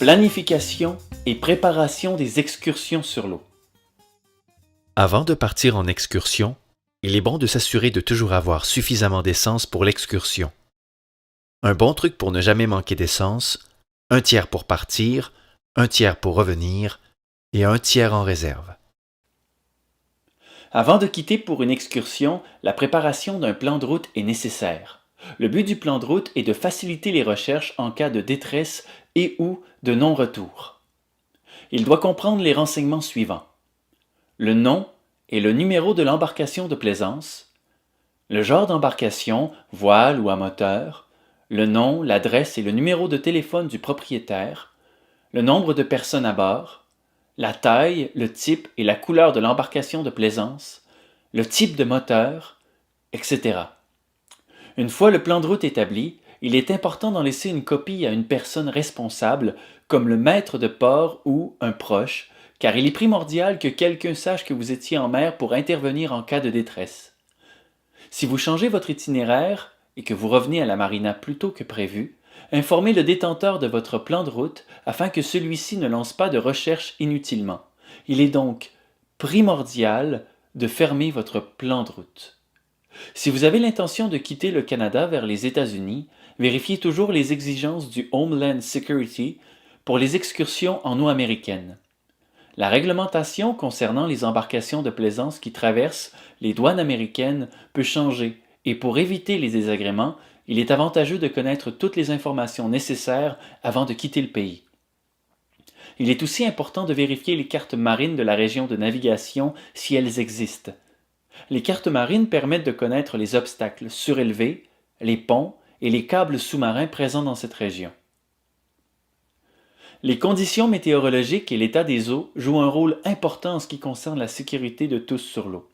Planification et préparation des excursions sur l'eau. Avant de partir en excursion, il est bon de s'assurer de toujours avoir suffisamment d'essence pour l'excursion. Un bon truc pour ne jamais manquer d'essence, 1/3 pour partir, 1/3 pour revenir et 1/3 en réserve. Avant de quitter pour une excursion, la préparation d'un plan de route est nécessaire. Le but du plan de route est de faciliter les recherches en cas de détresse et ou de non-retour. Il doit comprendre les renseignements suivants. Le nom et le numéro de l'embarcation de plaisance, le genre d'embarcation, voile ou à moteur, le nom, l'adresse et le numéro de téléphone du propriétaire, le nombre de personnes à bord, la taille, le type et la couleur de l'embarcation de plaisance, le type de moteur, etc. Une fois le plan de route établi, il est important d'en laisser une copie à une personne responsable, comme le maître de port ou un proche, car il est primordial que quelqu'un sache que vous étiez en mer pour intervenir en cas de détresse. Si vous changez votre itinéraire et que vous revenez à la marina plus tôt que prévu, informez le détenteur de votre plan de route afin que celui-ci ne lance pas de recherche inutilement. Il est donc primordial de fermer votre plan de route. Si vous avez l'intention de quitter le Canada vers les États-Unis, vérifiez toujours les exigences du Homeland Security pour les excursions en eau américaine. La réglementation concernant les embarcations de plaisance qui traversent les douanes américaines peut changer et pour éviter les désagréments, il est avantageux de connaître toutes les informations nécessaires avant de quitter le pays. Il est aussi important de vérifier les cartes marines de la région de navigation si elles existent. Les cartes marines permettent de connaître les obstacles surélevés, les ponts et les câbles sous-marins présents dans cette région. Les conditions météorologiques et l'état des eaux jouent un rôle important en ce qui concerne la sécurité de tous sur l'eau.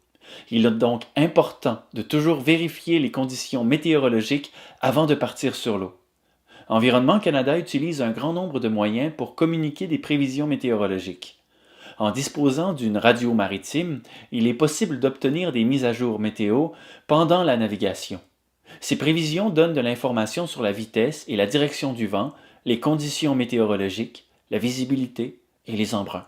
Il est donc important de toujours vérifier les conditions météorologiques avant de partir sur l'eau. Environnement Canada utilise un grand nombre de moyens pour communiquer des prévisions météorologiques. En disposant d'une radio maritime, il est possible d'obtenir des mises à jour météo pendant la navigation. Ces prévisions donnent de l'information sur la vitesse et la direction du vent, les conditions météorologiques, la visibilité et les embruns.